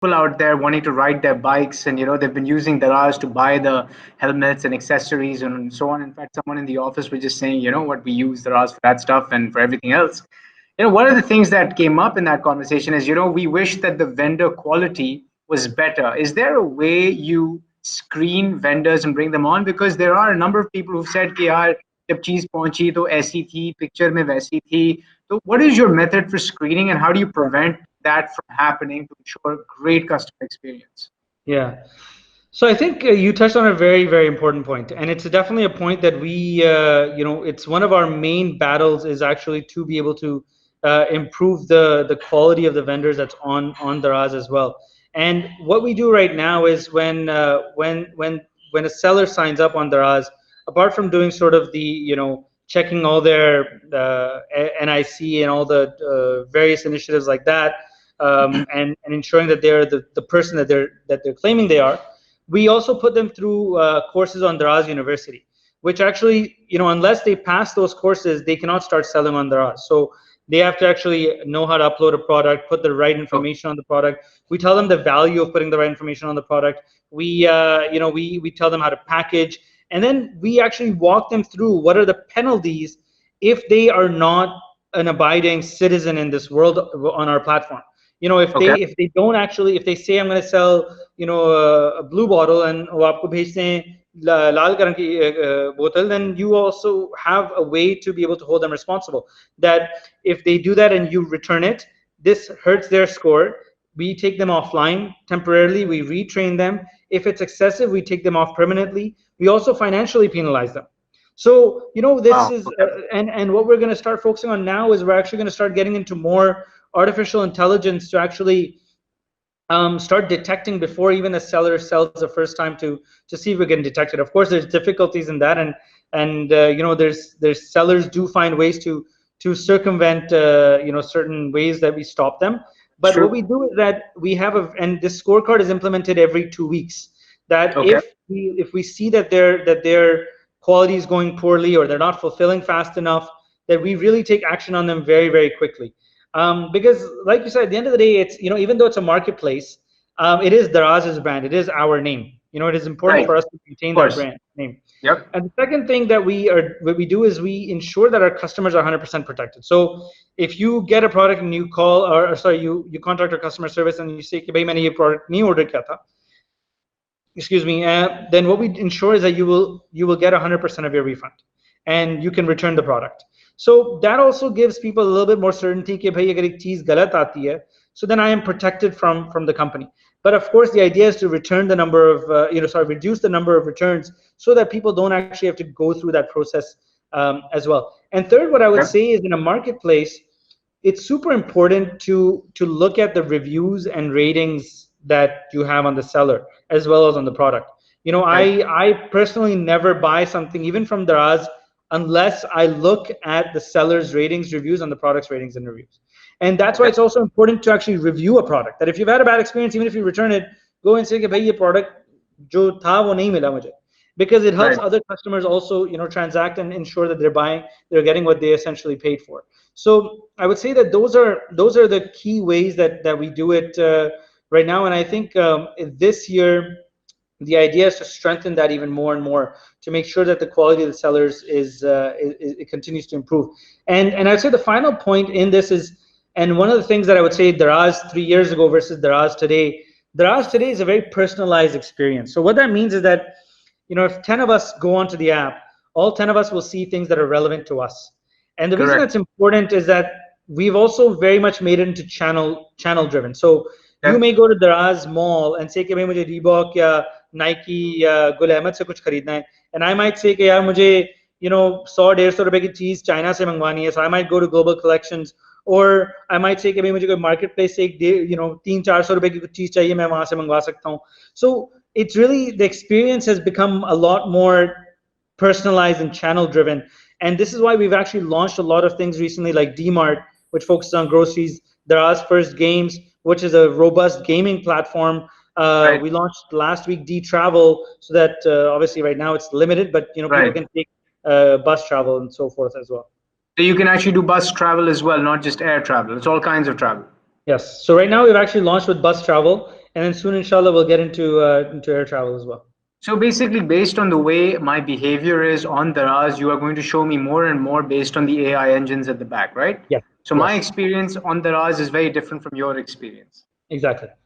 people out there wanting to ride their bikes, and they've been using Daraz to buy the helmets and accessories and so on. In fact, someone in the office was just saying, what, we use Daraz for that stuff and for everything else. One of the things that came up in that conversation is, we wish that the vendor quality was better. Is there a way you screen vendors and bring them on? Because there are a number of people who've said कि यार जब चीज पहुंची तो ऐसी थी, picture में वैसी थी. So what is your method for screening, and how do you prevent that from happening to ensure great customer experience? Yeah. So I think you touched on a very, very important point, and it's definitely a point that it's one of our main battles is actually to be able to improve the quality of the vendors that's on Daraz as well. And what we do right now is when a seller signs up on Daraz, apart from doing sort of the checking all their NIC and all the various initiatives like that, and ensuring that they're the person that they're claiming they are. We also put them through courses on Daraz University, which actually, unless they pass those courses, they cannot start selling on Daraz. So they have to actually know how to upload a product, put the right information on the product. We tell them the value of putting the right information on the product. We tell them how to package, and then we actually walk them through what are the penalties if they are not an abiding citizen in this world on our platform. If they don't actually, if they say I'm going to sell a blue bottle and वो आपको भेजते हैं लाल रंग की bottle, then you also have a way to be able to hold them responsible. That if they do that and you return it, this hurts their score. We take them offline temporarily. We retrain them. If it's excessive, we take them off permanently. We also financially penalize them. So this is and what we're going to start focusing on now is we're actually going to start getting into more artificial intelligence to actually start detecting before even a seller sells the first time to see if we can detect it. Of course, there's difficulties in that, and there's sellers do find ways to circumvent certain ways that we stop them. But what we do is that we have and this scorecard is implemented every 2 weeks. That if we see that their quality is going poorly or they're not fulfilling fast enough, that we really take action on them very, very quickly. Because like you said, at the end of the day, it's even though it's a marketplace, it is Daraz's brand, it is our name. It is important for us to maintain that brand name. Yep. And the second thing that what we do is we ensure that our customers are 100% protected. So if you get a product and you call, you contact our customer service and you say कि भाई मैंने ये product नहीं order किया था, excuse me, then what we ensure is that you will get 100% of your refund, and you can return the product. So that also gives people a little bit more certainty कि भाई अगर एक चीज गलत आती है, so then I am protected from the company. But of course, the idea is to return the number of reduce the number of returns so that people don't actually have to go through that process as well. And third, what I would say is in a marketplace, it's super important to look at the reviews and ratings that you have on the seller as well as on the product. I personally never buy something even from Daraz unless I look at the seller's ratings, reviews on the product's ratings and reviews. And that's why it's also important to actually review a product. That if you've had a bad experience, even if you return it, go and say कि भाई ये product जो था वो नहीं मिला मुझे, because it helps other customers also transact and ensure that they're getting what they essentially paid for. So I would say that those are the key ways that we do it right now. And I think this year the idea is to strengthen that even more and more to make sure that the quality of the sellers it continues to improve. And I'd say the final point in this is, and one of the things that I would say Daraz 3 years ago versus Daraz today is a very personalized experience. So what that means is that if 10 of us go onto the app, all 10 of us will see things that are relevant to us. And the reason that's important is that we've also very much made it into channel driven. So you may go to Daraz mall and say कि भाई मुझे Reebok या Nike या गुल अहमद से कुछ खरीदना है, and I might say कि यार मुझे 100-150 रुपए की चीज चाइना से मंगवानी है, so I might go to Global Collections. Or I might say कि भाई मुझे कोई marketplace से 300-400 रुपए की कुछ चीज चाहिए, मैं वहां से मंगवा सकता हूँ. So it's really, the experience has become a lot more personalized and channel driven. And this is why we've actually launched a lot of things recently, like DMart, which focuses on groceries, Daraz First Games, which is a robust gaming platform. We launched last week D-Travel, so that obviously right now it's limited, but people can take bus travel and so forth as well. So you can actually do bus travel as well, not just air travel. It's all kinds of travel. Yes. So right now we've actually launched with bus travel, and then soon, inshallah, we'll get into air travel as well. So basically, based on the way my behavior is on Daraz, you are going to show me more and more based on the AI engines at the back, right? Yes. So my Yes. experience on Daraz is very different from your experience. Exactly.